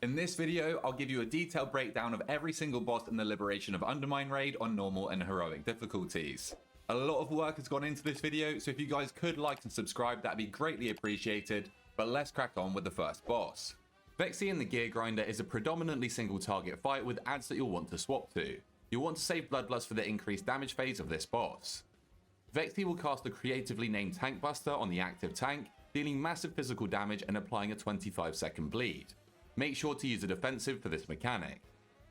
In this video, I'll give you a detailed breakdown of every single boss in the Liberation of Undermine raid on normal and heroic difficulties. A lot of work has gone into this video, so if you guys could like and subscribe, that'd be greatly appreciated, but let's crack on with the first boss. Vexie in the Geargrinder is a predominantly single target fight with adds that you'll want to swap to. You'll want to save Bloodlust for the increased damage phase of this boss. Vexie will cast the creatively named Tank Buster on the active tank, dealing massive physical damage and applying a 25-second bleed. Make sure to use a defensive for this mechanic.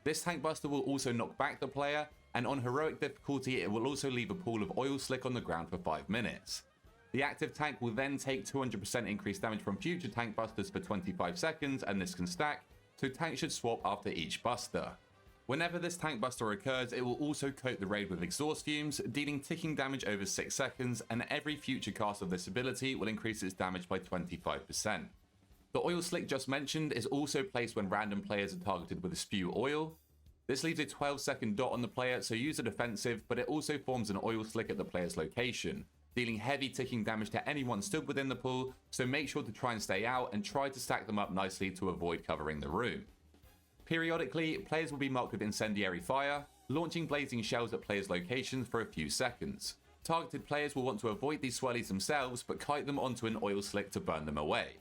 This Tank Buster will also knock back the player, and on heroic difficulty it will also leave a pool of oil slick on the ground for 5 minutes. The active tank will then take 200% increased damage from future Tank Busters for 25 seconds, and this can stack, so tanks should swap after each buster. Whenever this Tank Buster occurs, it will also coat the raid with exhaust fumes, dealing ticking damage over 6 seconds, and every future cast of this ability will increase its damage by 25%. The oil slick just mentioned is also placed when random players are targeted with a spew oil. This leaves a 12-second dot on the player, so use a defensive, but it also forms an oil slick at the player's location, dealing heavy ticking damage to anyone stood within the pool, so make sure to try and stay out and try to stack them up nicely to avoid covering the room. Periodically, players will be marked with incendiary fire, launching blazing shells at players' locations for a few seconds. Targeted players will want to avoid these swirlies themselves, but kite them onto an oil slick to burn them away.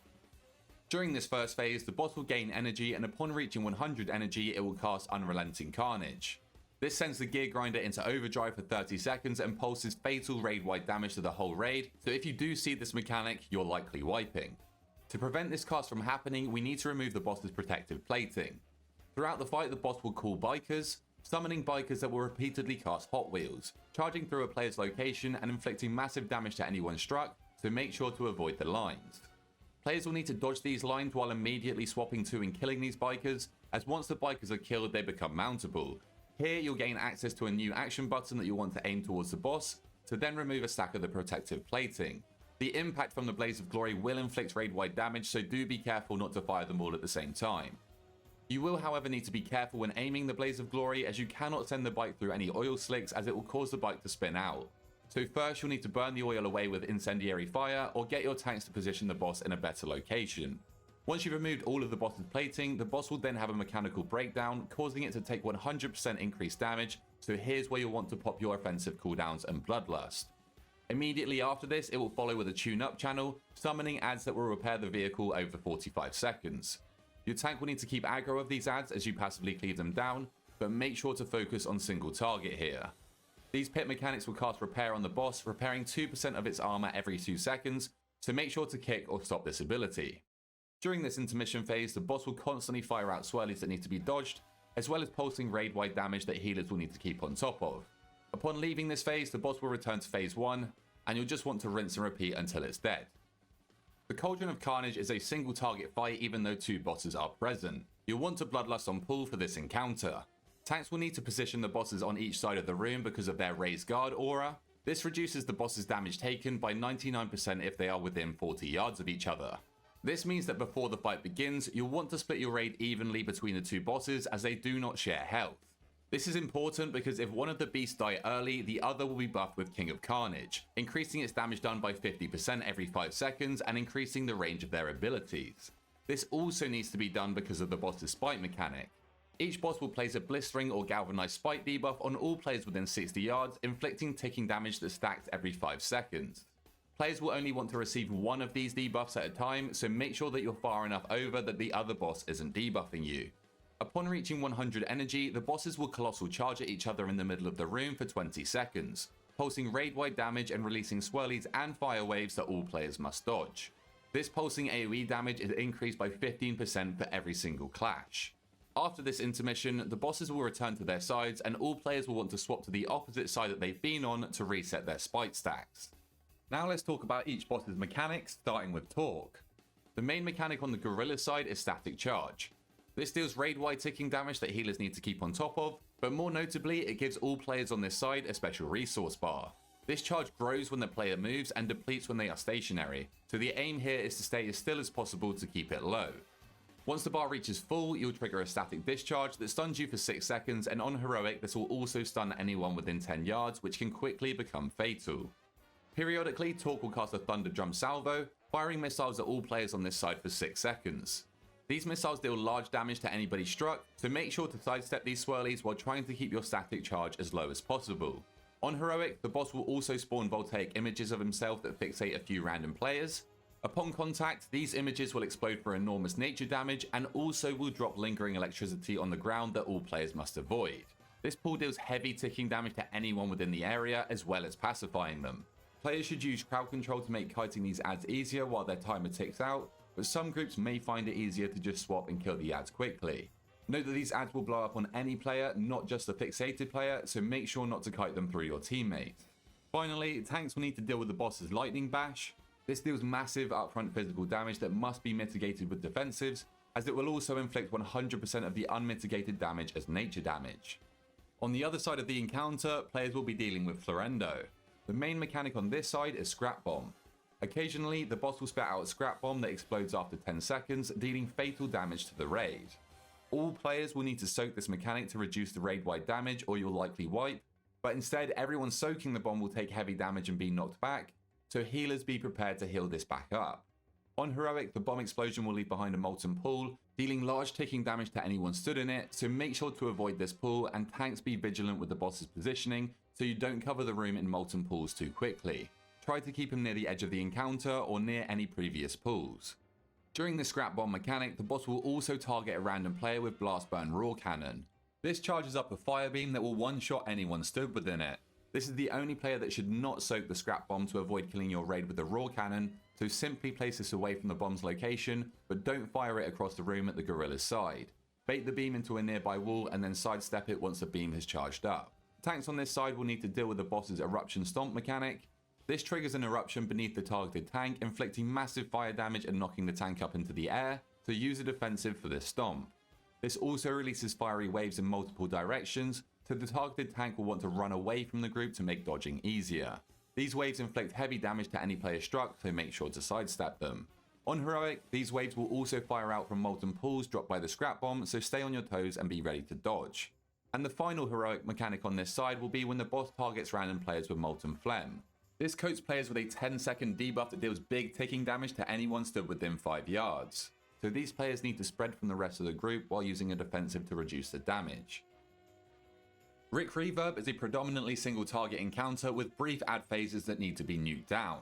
During this first phase, the boss will gain energy, and upon reaching 100 energy, it will cast Unrelenting Carnage. This sends the Geargrinder into overdrive for 30 seconds and pulses fatal raid-wide damage to the whole raid, so if you do see this mechanic, you're likely wiping. To prevent this cast from happening, we need to remove the boss's protective plating. Throughout the fight, the boss will call bikers, summoning bikers that will repeatedly cast Hot Wheels, charging through a player's location and inflicting massive damage to anyone struck, so make sure to avoid the lines. Players will need to dodge these lines while immediately swapping to and killing these bikers, as once the bikers are killed they become mountable. Here you'll gain access to a new action button that you'll want to aim towards the boss, to then remove a stack of the protective plating. The impact from the Blaze of Glory will inflict raid-wide damage, so do be careful not to fire them all at the same time. You will however need to be careful when aiming the Blaze of Glory, as you cannot send the bike through any oil slicks as it will cause the bike to spin out. So first you'll need to burn the oil away with incendiary fire, or get your tanks to position the boss in a better location. Once you've removed all of the boss's plating, the boss will then have a mechanical breakdown, causing it to take 100% increased damage, so here's where you'll want to pop your offensive cooldowns and Bloodlust. Immediately after this, it will follow with a tune-up channel, summoning adds that will repair the vehicle over 45 seconds. Your tank will need to keep aggro of these adds as you passively cleave them down, but make sure to focus on single target here. These pit mechanics will cast repair on the boss, repairing 2% of its armor every 2 seconds, so make sure to kick or stop this ability. During this intermission phase, the boss will constantly fire out swirlies that need to be dodged, as well as pulsing raid-wide damage that healers will need to keep on top of. Upon leaving this phase, the boss will return to phase 1, and you'll just want to rinse and repeat until it's dead. The Cauldron of Carnage is a single target fight even though 2 bosses are present. You'll want to Bloodlust on pull for this encounter. Tanks will need to position the bosses on each side of the room because of their raised guard aura. This reduces the boss's damage taken by 99% if they are within 40 yards of each other. This means that before the fight begins, you'll want to split your raid evenly between the 2 bosses as they do not share health. This is important because if one of the beasts die early, the other will be buffed with King of Carnage, increasing its damage done by 50% every 5 seconds and increasing the range of their abilities. This also needs to be done because of the boss's spite mechanic. Each boss will place a blistering or galvanized spike debuff on all players within 60 yards, inflicting ticking damage that stacks every 5 seconds. Players will only want to receive one of these debuffs at a time, so make sure that you're far enough over that the other boss isn't debuffing you. Upon reaching 100 energy, the bosses will colossal charge at each other in the middle of the room for 20 seconds, pulsing raid-wide damage and releasing swirlies and fire waves that all players must dodge. This pulsing AoE damage is increased by 15% for every single clash. After this intermission, the bosses will return to their sides and all players will want to swap to the opposite side that they've been on to reset their spite stacks. Now let's talk about each boss's mechanics, starting with Torque. The main mechanic on the Gorilla side is Static Charge. This deals raid-wide ticking damage that healers need to keep on top of, but more notably it gives all players on this side a special resource bar. This charge grows when the player moves and depletes when they are stationary, so the aim here is to stay as still as possible to keep it low. Once the bar reaches full, you'll trigger a static discharge that stuns you for 6 seconds, and on heroic this will also stun anyone within 10 yards, which can quickly become fatal. Periodically, Torque will cast a Thunder Drum Salvo, firing missiles at all players on this side for 6 seconds. These missiles deal large damage to anybody struck, so make sure to sidestep these swirlies while trying to keep your static charge as low as possible. On Heroic, the boss will also spawn voltaic images of himself that fixate a few random players. Upon contact, these images will explode for enormous nature damage and also will drop lingering electricity on the ground that all players must avoid. This pool deals heavy ticking damage to anyone within the area as well as pacifying them. Players should use crowd control to make kiting these ads easier while their timer ticks out, but some groups may find it easier to just swap and kill the ads quickly. Note that these ads will blow up on any player, not just the fixated player, so make sure not to kite them through your teammates. Finally, tanks will need to deal with the boss's lightning bash. This deals massive upfront physical damage that must be mitigated with defensives, as it will also inflict 100% of the unmitigated damage as nature damage. On the other side of the encounter, players will be dealing with Florendo. The main mechanic on this side is Scrap Bomb. Occasionally, the boss will spit out a Scrap Bomb that explodes after 10 seconds, dealing fatal damage to the raid. All players will need to soak this mechanic to reduce the raid-wide damage or you'll likely wipe, but instead everyone soaking the bomb will take heavy damage and be knocked back, so healers be prepared to heal this back up. On Heroic, the bomb explosion will leave behind a molten pool, dealing large ticking damage to anyone stood in it, so make sure to avoid this pool and tanks be vigilant with the boss's positioning so you don't cover the room in molten pools too quickly. Try to keep him near the edge of the encounter or near any previous pools. During the Scrap Bomb mechanic, the boss will also target a random player with Blast Burn Raw Cannon. This charges up a fire beam that will one-shot anyone stood within it. This is the only player that should not soak the Scrap Bomb to avoid killing your raid with a Raw Cannon, so simply place this away from the bomb's location, but don't fire it across the room at the gorilla's side. Bait the beam into a nearby wall and then sidestep it once the beam has charged up. Tanks on this side will need to deal with the boss's Eruption Stomp mechanic. This triggers an eruption beneath the targeted tank, inflicting massive fire damage and knocking the tank up into the air, so use a defensive for this stomp. This also releases fiery waves in multiple directions, so the targeted tank will want to run away from the group to make dodging easier. These waves inflict heavy damage to any player struck, so make sure to sidestep them. On Heroic, these waves will also fire out from molten pools dropped by the Scrap Bomb, so stay on your toes and be ready to dodge. And the final Heroic mechanic on this side will be when the boss targets random players with Molten Phlegm. This coats players with a 10-second debuff that deals big ticking damage to anyone stood within 5 yards. So these players need to spread from the rest of the group while using a defensive to reduce the damage. Rik Reverb is a predominantly single target encounter with brief ad phases that need to be nuked down.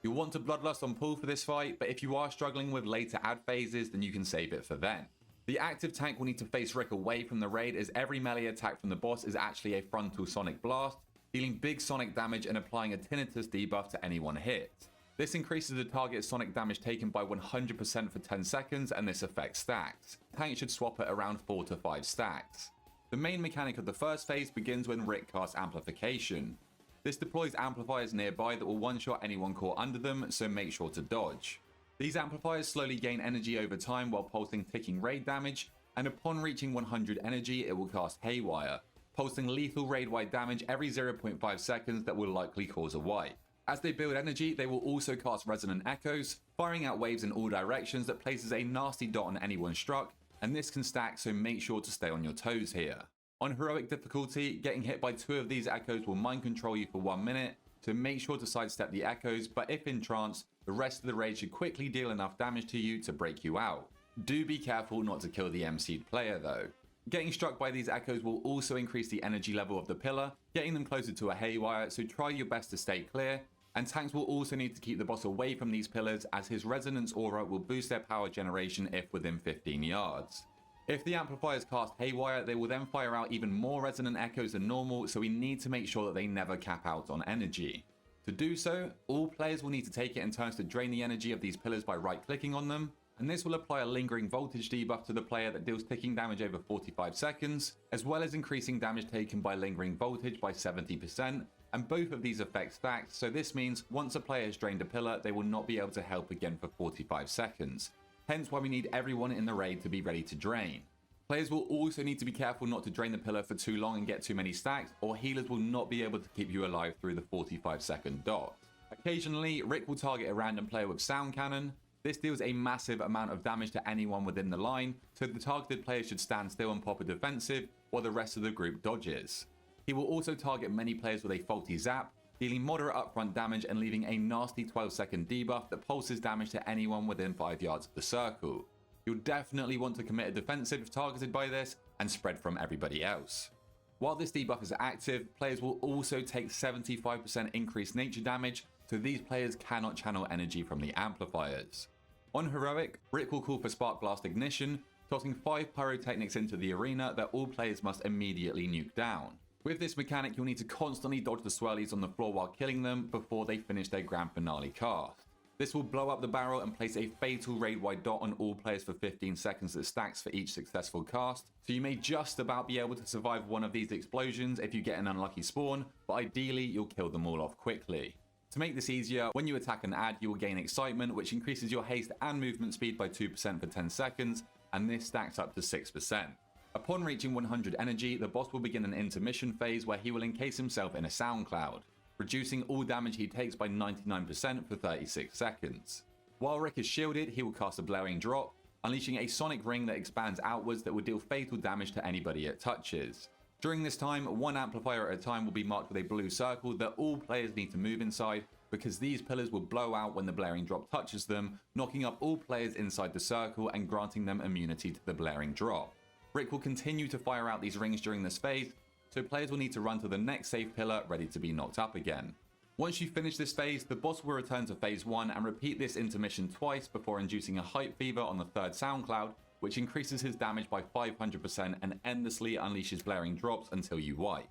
You'll want to Bloodlust on pull for this fight, but if you are struggling with later ad phases, then you can save it for then. The active tank will need to face Rik away from the raid, as every melee attack from the boss is actually a frontal sonic blast, dealing big sonic damage and applying a tinnitus debuff to anyone hit. This increases the target's sonic damage taken by 100% for 10 seconds, and this effect stacks. Tank should swap at around 4 to 5 stacks. The main mechanic of the first phase begins when Rik casts Amplification. This deploys amplifiers nearby that will one-shot anyone caught under them, so make sure to dodge. These amplifiers slowly gain energy over time while pulsing ticking raid damage, and upon reaching 100 energy it will cast Haywire, pulsing lethal raid-wide damage every 0.5 seconds that will likely cause a wipe. As they build energy, they will also cast Resonant Echoes, firing out waves in all directions that places a nasty dot on anyone struck, and this can stack, so make sure to stay on your toes here. On Heroic difficulty, getting hit by 2 of these echoes will mind control you for 1 minute, so make sure to sidestep the echoes, but if in trance, the rest of the raid should quickly deal enough damage to you to break you out. Do be careful not to kill the MC'd player though. Getting struck by these echoes will also increase the energy level of the pillar, getting them closer to a haywire, so try your best to stay clear, and tanks will also need to keep the boss away from these pillars, as his resonance aura will boost their power generation if within 15 yards. If the amplifiers cast Haywire, they will then fire out even more resonant echoes than normal, so we need to make sure that they never cap out on energy. To do so, all players will need to take it in turns to drain the energy of these pillars by right-clicking on them, and this will apply a lingering voltage debuff to the player that deals ticking damage over 45 seconds, as well as increasing damage taken by lingering voltage by 70%, and both of these effects stack, so this means once a player has drained a pillar, they will not be able to help again for 45 seconds. Hence why we need everyone in the raid to be ready to drain. Players will also need to be careful not to drain the pillar for too long and get too many stacks, or healers will not be able to keep you alive through the 45-second dot. Occasionally, Rik will target a random player with Sound Cannon. This deals a massive amount of damage to anyone within the line, so the targeted player should stand still and pop a defensive, while the rest of the group dodges. He will also target many players with a faulty zap, dealing moderate upfront damage and leaving a nasty 12-second debuff that pulses damage to anyone within 5 yards of the circle. You'll definitely want to commit a defensive if targeted by this and spread from everybody else. While this debuff is active, players will also take 75% increased nature damage, so these players cannot channel energy from the amplifiers. On Heroic, Rik will call for Spark Blast Ignition, tossing 5 pyrotechnics into the arena that all players must immediately nuke down. With this mechanic, you'll need to constantly dodge the swirlies on the floor while killing them before they finish their grand finale cast. This will blow up the barrel and place a fatal raid-wide dot on all players for 15 seconds that stacks for each successful cast, so you may just about be able to survive one of these explosions if you get an unlucky spawn, but ideally you'll kill them all off quickly. To make this easier, when you attack an ad, you will gain excitement, which increases your haste and movement speed by 2% for 10 seconds, and this stacks up to 6%. Upon reaching 100 energy, the boss will begin an intermission phase where he will encase himself in a sound cloud, reducing all damage he takes by 99% for 36 seconds. While Rik is shielded, he will cast a Blaring Drop, unleashing a sonic ring that expands outwards that will deal fatal damage to anybody it touches. During this time, one amplifier at a time will be marked with a blue circle that all players need to move inside, because these pillars will blow out when the Blaring Drop touches them, knocking up all players inside the circle and granting them immunity to the Blaring Drop. Rik will continue to fire out these rings during this phase, so players will need to run to the next safe pillar ready to be knocked up again. Once you finish this phase, the boss will return to phase 1 and repeat this intermission twice before inducing a hype fever on the third sound cloud, which increases his damage by 500% and endlessly unleashes blaring drops until you wipe.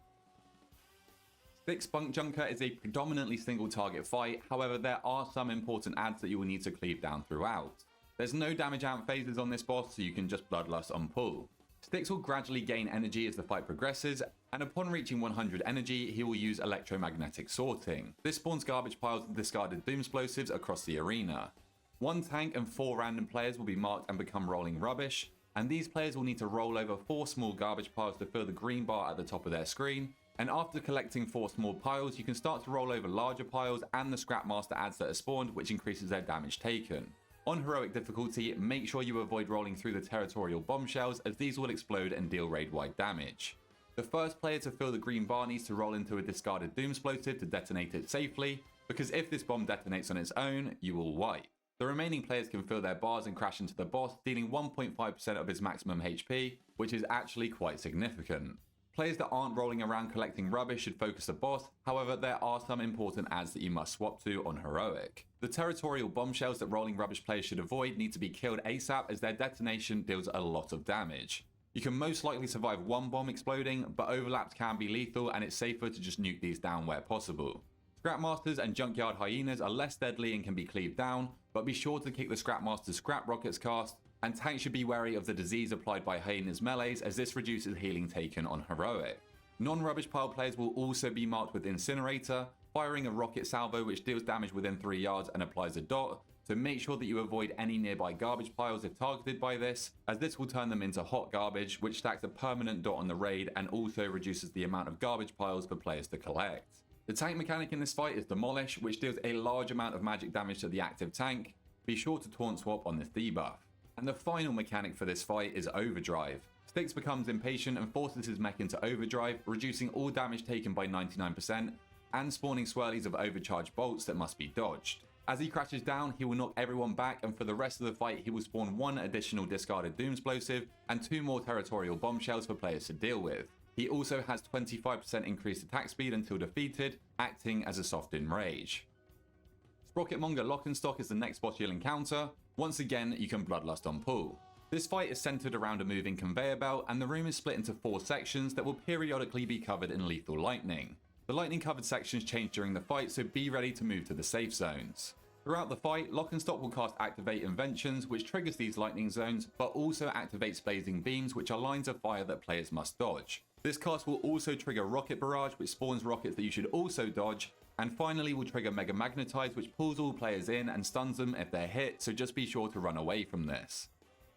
Stix Bunkjunker is a predominantly single target fight, however there are some important adds that you will need to cleave down throughout. There's no damage out phases on this boss, so you can just bloodlust on pull. Stix will gradually gain energy as the fight progresses, and upon reaching 100 energy, he will use electromagnetic sorting. This spawns garbage piles of discarded doomsplosives across the arena. 1 tank and 4 random players will be marked and become rolling rubbish, and these players will need to roll over 4 small garbage piles to fill the green bar at the top of their screen, and after collecting 4 small piles, you can start to roll over larger piles and the Scrapmaster adds that are spawned, which increases their damage taken. On heroic difficulty, make sure you avoid rolling through the territorial bombshells, as these will explode and deal raid-wide damage. The first player to fill the green bar needs to roll into a discarded doomsplosive to detonate it safely, because if this bomb detonates on its own, you will wipe. The remaining players can fill their bars and crash into the boss, dealing 1.5% of his maximum HP, which is actually quite significant. Players that aren't rolling around collecting rubbish should focus the boss, however there are some important adds that you must swap to on heroic. The territorial bombshells that rolling rubbish players should avoid need to be killed ASAP, as their detonation deals a lot of damage. You can most likely survive 1 bomb exploding, but overlaps can be lethal and it's safer to just nuke these down where possible. Scrapmasters and Junkyard Hyenas are less deadly and can be cleaved down, but be sure to kick the Scrapmaster's Scrap Rockets cast, and tanks should be wary of the disease applied by Hyena's melees, as this reduces healing taken on heroic. Non-rubbish pile players will also be marked with Incinerator, firing a rocket salvo which deals damage within 3 yards and applies a dot, so make sure that you avoid any nearby garbage piles if targeted by this, as this will turn them into hot garbage, which stacks a permanent dot on the raid and also reduces the amount of garbage piles for players to collect. The tank mechanic in this fight is Demolish, which deals a large amount of magic damage to the active tank. Be sure to taunt swap on this debuff. And the final mechanic for this fight is Overdrive. Stix becomes impatient and forces his mech into overdrive, reducing all damage taken by 99% and spawning swirlies of overcharged bolts that must be dodged. As he crashes down, he will knock everyone back, and for the rest of the fight he will spawn 1 additional discarded doomsplosive and 2 more territorial bombshells for players to deal with. He also has 25% increased attack speed until defeated, acting as a softened rage. Sprocketmonger Lockenstock is the next boss you'll encounter. Once again, you can bloodlust on pull. This fight is centered around a moving conveyor belt, and the room is split into 4 sections that will periodically be covered in lethal lightning. The lightning covered sections change during the fight, so be ready to move to the safe zones. Throughout the fight, Lockenstock will cast Activate Inventions, which triggers these lightning zones, but also activates Blazing Beams, which are lines of fire that players must dodge. This cast will also trigger Rocket Barrage, which spawns rockets that you should also dodge, and finally will trigger Mega Magnetize, which pulls all players in and stuns them if they're hit, so just be sure to run away from this.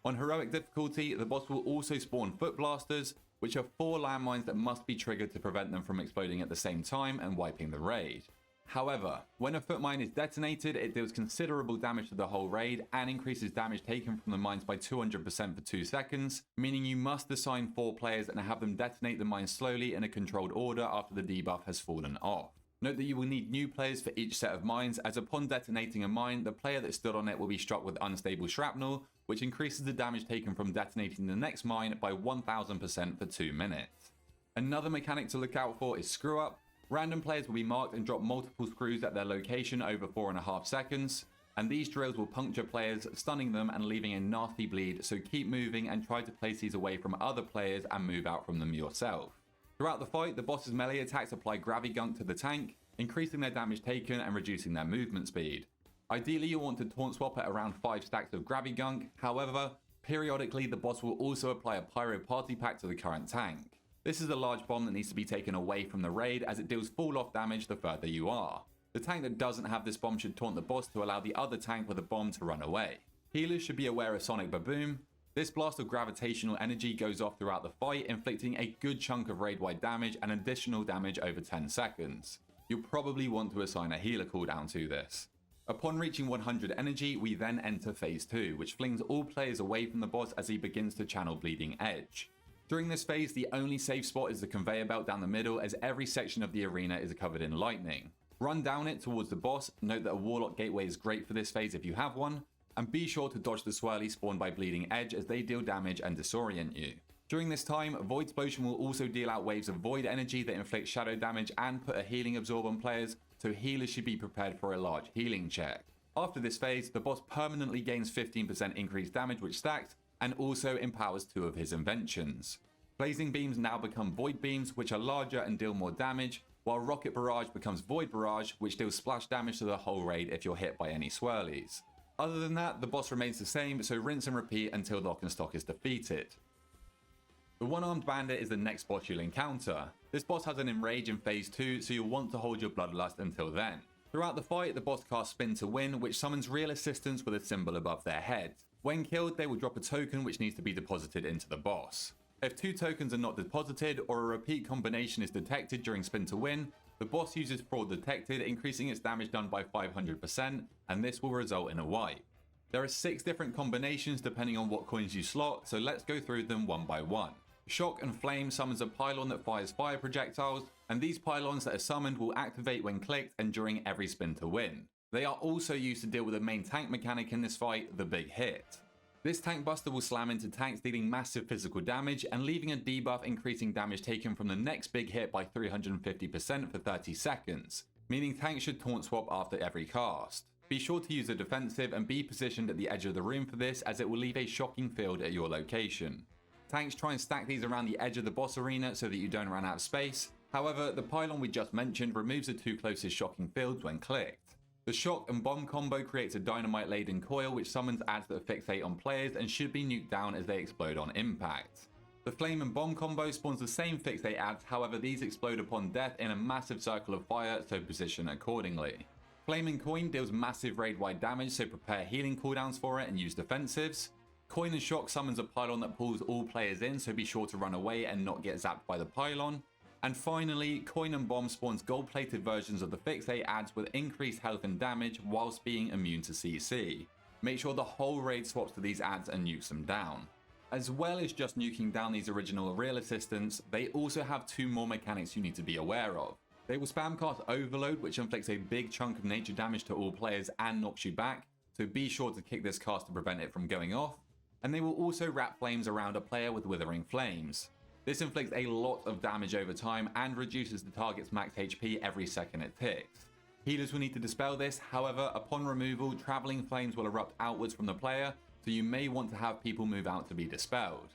On heroic difficulty, the boss will also spawn Foot Blasters, which are 4 landmines that must be triggered to prevent them from exploding at the same time and wiping the raid. However, when a foot mine is detonated, it deals considerable damage to the whole raid and increases damage taken from the mines by 200% for 2 seconds, meaning you must assign 4 players and have them detonate the mine slowly in a controlled order after the debuff has fallen off. Note that you will need new players for each set of mines, as upon detonating a mine, the player that stood on it will be struck with unstable shrapnel, which increases the damage taken from detonating the next mine by 1000% for 2 minutes. Another mechanic to look out for is Screw Up. Random players will be marked and drop multiple screws at their location over 4.5 seconds, and these drills will puncture players, stunning them and leaving a nasty bleed, so keep moving and try to place these away from other players and move out from them yourself. Throughout the fight, the boss's melee attacks apply Gravity Gunk to the tank, increasing their damage taken and reducing their movement speed. Ideally, you'll want to taunt swap at around 5 stacks of Gravity Gunk, however, periodically the boss will also apply a Pyro Party Pack to the current tank. This is a large bomb that needs to be taken away from the raid as it deals fall off damage the further you are. The tank that doesn't have this bomb should taunt the boss to allow the other tank with a bomb to run away. Healers should be aware of Sonic Baboom. This blast of gravitational energy goes off throughout the fight, inflicting a good chunk of raid-wide damage and additional damage over 10 seconds. You'll probably want to assign a healer cooldown to this. Upon reaching 100 energy, we then enter phase 2, which flings all players away from the boss as he begins to channel Bleeding Edge. During this phase, the only safe spot is the conveyor belt down the middle, as every section of the arena is covered in lightning. Run down it towards the boss, note that a Warlock Gateway is great for this phase if you have one, and be sure to dodge the swirlies spawned by Bleeding Edge as they deal damage and disorient you. During this time, Void Explosion will also deal out waves of void energy that inflict shadow damage and put a healing absorb on players, so healers should be prepared for a large healing check. After this phase, the boss permanently gains 15% increased damage which stacks, and also empowers 2 of his inventions. Blazing Beams now become Void Beams, which are larger and deal more damage, while Rocket Barrage becomes Void Barrage, which deals splash damage to the whole raid if you're hit by any swirlies. Other than that, the boss remains the same, so rinse and repeat until Lockenstock is defeated. The One-Armed Bandit is the next boss you'll encounter. This boss has an Enrage in phase 2, so you'll want to hold your Bloodlust until then. Throughout the fight, the boss casts Spin to Win, which summons real assistants with a symbol above their head. When killed, they will drop a token which needs to be deposited into the boss. If 2 tokens are not deposited or a repeat combination is detected during Spin to Win, the boss uses Fraud Detected, increasing its damage done by 500%, and this will result in a wipe. There are 6 different combinations depending on what coins you slot, so let's go through them one by one. Shock and Flame summons a pylon that fires fire projectiles, and these pylons that are summoned will activate when clicked and during every Spin to Win. They are also used to deal with the main tank mechanic in this fight, the Big Hit. This tank buster will slam into tanks dealing massive physical damage and leaving a debuff increasing damage taken from the next big hit by 350% for 30 seconds, meaning tanks should taunt swap after every cast. Be sure to use a defensive and be positioned at the edge of the room for this, as it will leave a shocking field at your location. Tanks try and stack these around the edge of the boss arena so that you don't run out of space. However, the pylon we just mentioned removes the 2 closest shocking fields when clicked. The Shock and Bomb combo creates a dynamite-laden coil which summons adds that fixate on players and should be nuked down as they explode on impact. The Flame and Bomb combo spawns the same fixate adds, however these explode upon death in a massive circle of fire, so position accordingly. Flame and Coin deals massive raid-wide damage, so prepare healing cooldowns for it and use defensives. Coin and Shock summons a pylon that pulls all players in, so be sure to run away and not get zapped by the pylon. And finally, Coin and Bomb spawns gold-plated versions of the Fixate adds with increased health and damage whilst being immune to CC. Make sure the whole raid swaps to these adds and nukes them down. As well as just nuking down these original real assistants, they also have 2 more mechanics you need to be aware of. They will spam cast Overload, which inflicts a big chunk of nature damage to all players and knocks you back, so be sure to kick this cast to prevent it from going off. And they will also wrap flames around a player with Withering Flames. This inflicts a lot of damage over time and reduces the target's max HP every second it ticks. Healers will need to dispel this, however, upon removal, Travelling Flames will erupt outwards from the player, so you may want to have people move out to be dispelled.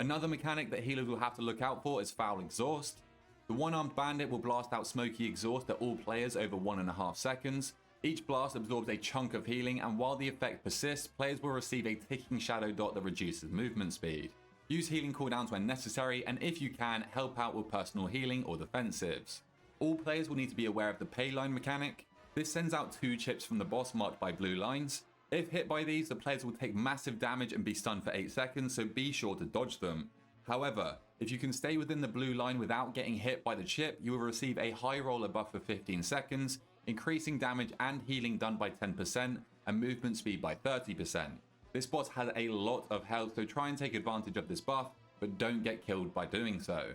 Another mechanic that healers will have to look out for is Foul Exhaust. The One-Armed Bandit will blast out Smoky Exhaust at all players over 1.5 seconds. Each blast absorbs a chunk of healing, and while the effect persists, players will receive a ticking shadow dot that reduces movement speed. Use healing cooldowns when necessary, and if you can, help out with personal healing or defensives. All players will need to be aware of the pay line mechanic. This sends out 2 chips from the boss marked by blue lines. If hit by these, the players will take massive damage and be stunned for 8 seconds, so be sure to dodge them. However, if you can stay within the blue line without getting hit by the chip, you will receive a high roller buff for 15 seconds, increasing damage and healing done by 10% and movement speed by 30%. This boss has a lot of health, so try and take advantage of this buff, but don't get killed by doing so.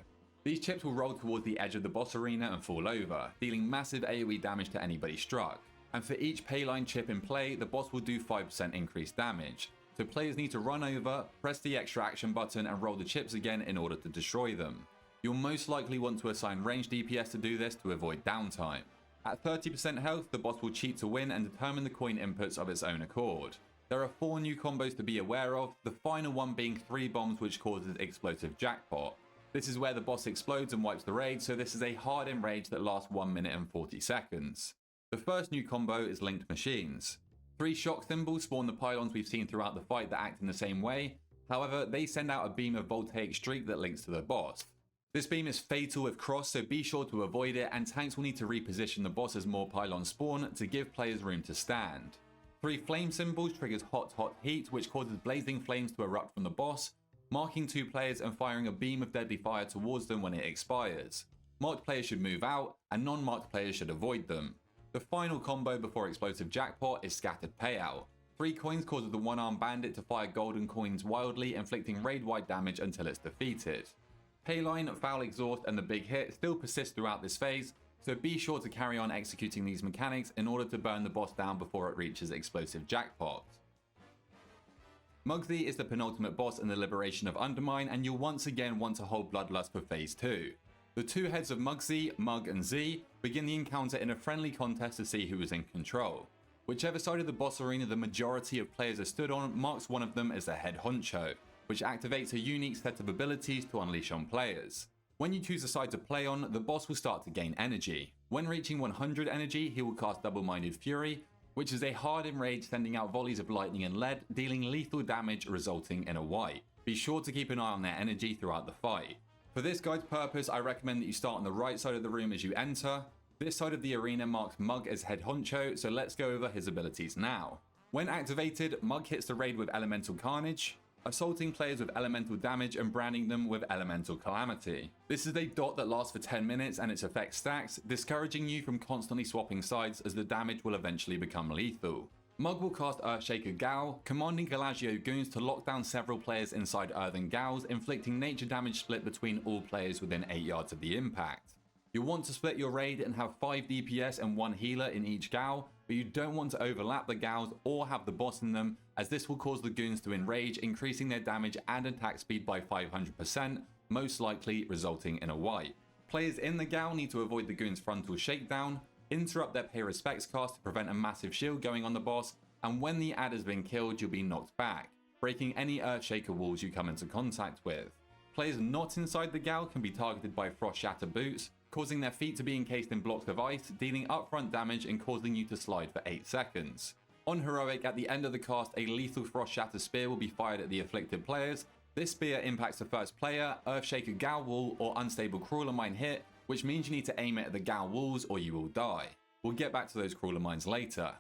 These chips will roll towards the edge of the boss arena and fall over, dealing massive AoE damage to anybody struck. And for each payline chip in play, the boss will do 5% increased damage. so players need to run over, press the extraction button and roll the chips again in order to destroy them. You'll most likely want to assign ranged DPS to do this to avoid downtime. At 30% health, the boss will cheat to win and determine the coin inputs of its own accord. There are 4 new combos to be aware of, the final one being 3 bombs which causes explosive jackpot. This is where the boss explodes and wipes the raid, so this is a hard enrage that lasts 1 minute and 40 seconds. The first new combo is linked machines. 3 shock symbols spawn the pylons we've seen throughout the fight that act in the same way, however they send out a beam of voltaic streak that links to the boss. This beam is fatal if crossed, so be sure to avoid it, and tanks will need to reposition the boss as more pylons spawn to give players room to stand. 3 flame symbols triggers hot heat, which causes blazing flames to erupt from the boss, marking 2 players and firing a beam of deadly fire towards them when it expires. Marked players should move out, and non-marked players should avoid them. The final combo before explosive jackpot is scattered payout. 3 coins causes the one-armed bandit to fire golden coins wildly, inflicting raid-wide damage until it's defeated. Payline, foul exhaust and the big hit still persist throughout this phase, so be sure to carry on executing these mechanics in order to burn the boss down before it reaches explosive jackpot. Mugsy is the penultimate boss in the liberation of Undermine, and you'll once again want to hold Bloodlust for phase 2. The 2 heads of Mugsy, Mug and Z, begin the encounter in a friendly contest to see who is in control. Whichever side of the boss arena the majority of players are stood on marks one of them as the head honcho, which activates a unique set of abilities to unleash on players. When you choose a side to play on, the boss will start to gain energy. When reaching 100 energy, he will cast Double-Minded Fury, which is a hard enrage sending out volleys of lightning and lead, dealing lethal damage resulting in a wipe. Be sure to keep an eye on their energy throughout the fight. For this guide's purpose, I recommend that you start on the right side of the room as you enter. This side of the arena marks Mug as head honcho, so let's go over his abilities now. When activated, Mug hits the raid with Elemental Carnage, assaulting players with elemental damage and branding them with Elemental Calamity. This is a dot that lasts for 10 minutes and its effect stacks, discouraging you from constantly swapping sides as the damage will eventually become lethal. Mug will cast Earthshaker Gal, commanding Galagio goons to lock down several players inside earthen gals, inflicting nature damage split between all players within 8 yards of the impact. You'll want to split your raid and have 5 DPS and 1 healer in each gal, but you don't want to overlap the gals or have the boss in them, as this will cause the goons to enrage, increasing their damage and attack speed by 500%, most likely resulting in a wipe. Players in the gal need to avoid the goons' frontal shakedown, interrupt their pay respects cast to prevent a massive shield going on the boss, and when the ad has been killed, you'll be knocked back, breaking any Earthshaker walls you come into contact with. Players not inside the gal can be targeted by Frost Shatter boots, causing their feet to be encased in blocks of ice, dealing upfront damage and causing you to slide for 8 seconds. On Heroic, at the end of the cast, a lethal Frost Shatter spear will be fired at the afflicted players. This spear impacts the first player, Earthshaker Gal Wall or Unstable Crawler Mine hit, which means you need to aim it at the Gal Walls or you will die. We'll get back to those Crawler Mines later.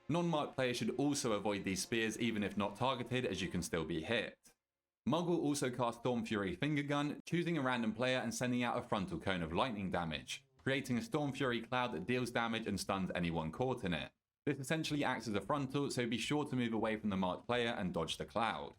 Non-marked players should also avoid these spears even if not targeted, as you can still be hit. Mug will also cast Storm Fury Finger Gun, choosing a random player and sending out a frontal cone of lightning damage, creating a Storm Fury cloud that deals damage and stuns anyone caught in it. This essentially acts as a frontal, so be sure to move away from the marked player and dodge the cloud.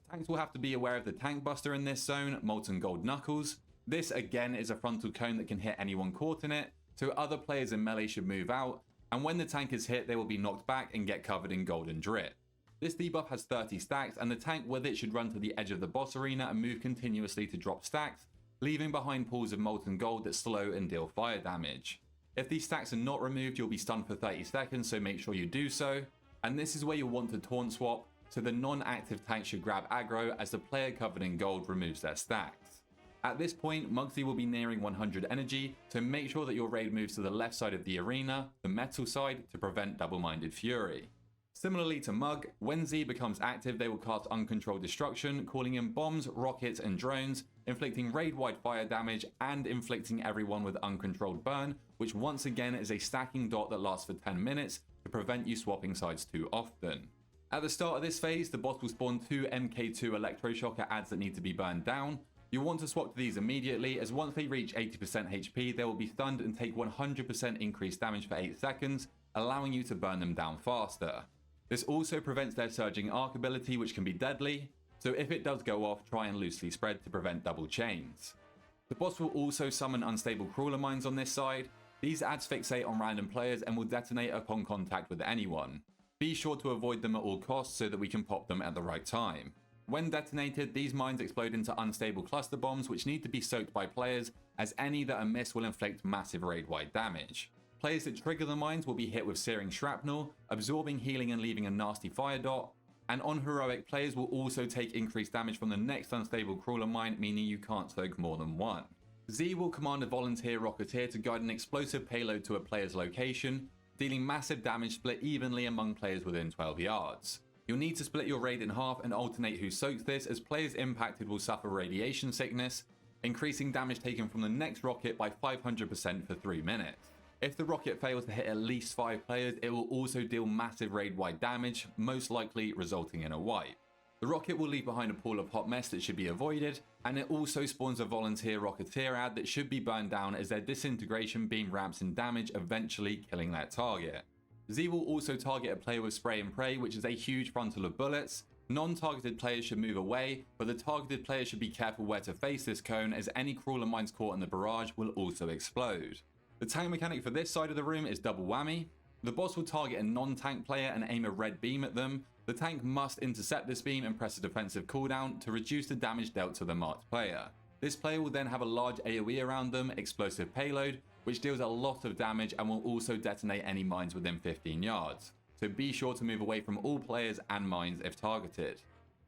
Tanks will have to be aware of the Tank Buster in this zone, Molten Gold Knuckles. This again is a frontal cone that can hit anyone caught in it, so other players in melee should move out, and when the tank is hit they will be knocked back and get covered in golden drip. This debuff has 30 stacks, and the tank with it should run to the edge of the boss arena and move continuously to drop stacks, leaving behind pools of molten gold that slow and deal fire damage. If these stacks are not removed, you'll be stunned for 30 seconds, so make sure you do so. And this is where you'll want to taunt swap, so the non-active tank should grab aggro as the player covered in gold removes their stacks. At this point, Mugsy will be nearing 100 energy, so make sure that your raid moves to the left side of the arena, the metal side, to prevent Double-Minded Fury. Similarly to Mug, when Z becomes active, they will cast Uncontrolled Destruction, calling in bombs, rockets, and drones, inflicting raid-wide fire damage and inflicting everyone with Uncontrolled Burn, which once again is a stacking dot that lasts for 10 minutes to prevent you swapping sides too often. At the start of this phase, the boss will spawn 2 MK2 Electroshocker ads that need to be burned down. You'll want to swap to these immediately, as once they reach 80% HP, they will be stunned and take 100% increased damage for 8 seconds, allowing you to burn them down faster. This also prevents their surging arc ability, which can be deadly, so if it does go off, try and loosely spread to prevent double chains. The boss will also summon unstable crawler mines on this side. These ads fixate on random players and will detonate upon contact with anyone. Be sure to avoid them at all costs so that we can pop them at the right time. When detonated, these mines explode into unstable cluster bombs which need to be soaked by players, as any that are missed will inflict massive raid-wide damage. Players that trigger the mines will be hit with searing shrapnel, absorbing healing and leaving a nasty fire dot, and on heroic, players will also take increased damage from the next unstable crawler mine, meaning you can't soak more than one. Z will command a volunteer rocketeer to guide an explosive payload to a player's location, dealing massive damage split evenly among players within 12 yards. You'll need to split your raid in half and alternate who soaks this, as players impacted will suffer radiation sickness, increasing damage taken from the next rocket by 500% for 3 minutes. If the rocket fails to hit at least 5 players, it will also deal massive raid-wide damage, most likely resulting in a wipe. The rocket will leave behind a pool of hot mess that should be avoided, and it also spawns a volunteer rocketeer ad that should be burned down, as their disintegration beam ramps in damage, eventually killing their target. Z will also target a player with spray and pray, which is a huge frontal of bullets. Non-targeted players should move away, but the targeted player should be careful where to face this cone, as any crawler mines caught in the barrage will also explode. The tank mechanic for this side of the room is double whammy. The boss will target a non-tank player and aim a red beam at them. The tank must intercept this beam and press a defensive cooldown to reduce the damage dealt to the marked player. This player will then have a large AoE around them, explosive payload, which deals a lot of damage and will also detonate any mines within 15 yards. So be sure to move away from all players and mines if targeted.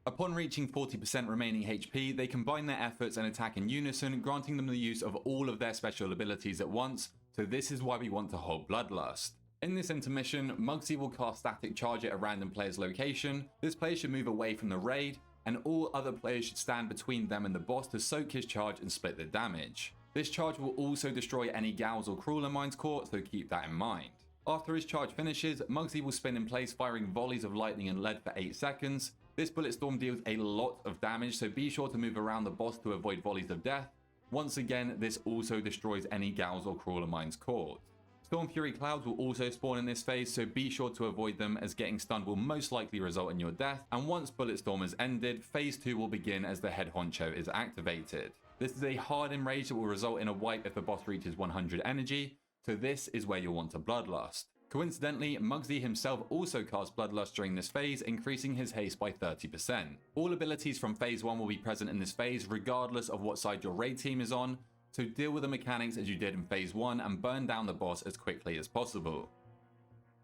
Upon reaching 40% remaining HP, they combine their efforts and attack in unison, granting them the use of all of their special abilities at once, so this is why we want to hold Bloodlust. In this intermission, Mugsy will cast Static Charge at a random player's location. This player should move away from the raid, and all other players should stand between them and the boss to soak his charge and split the damage. This charge will also destroy any gals or crawler mines caught, so keep that in mind. After his charge finishes, Mugsy will spin in place, firing volleys of lightning and lead for 8 seconds. This bullet storm deals a lot of damage, so be sure to move around the boss to avoid volleys of death. Once again, this also destroys any gals or crawler mines caught. Storm Fury clouds will also spawn in this phase, so be sure to avoid them, as getting stunned will most likely result in your death, and once Bulletstorm has ended, phase 2 will begin as the head honcho is activated. This is a hard enrage that will result in a wipe if the boss reaches 100 energy, so this is where you'll want to Bloodlust. Coincidentally, Mugsy himself also casts Bloodlust during this phase, increasing his haste by 30%. All abilities from phase 1 will be present in this phase regardless of what side your raid team is on, so deal with the mechanics as you did in phase 1 and burn down the boss as quickly as possible.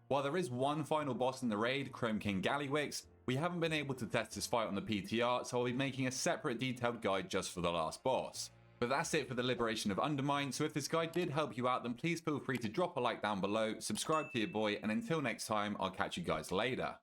While there is one final boss in the raid, Chrome King Gallywix, we haven't been able to test this fight on the PTR, so I'll be making a separate detailed guide just for the last boss. But that's it for the liberation of Undermine, so if this guide did help you out, then please feel free to drop a like down below, subscribe to your boy, and until next time, I'll catch you guys later.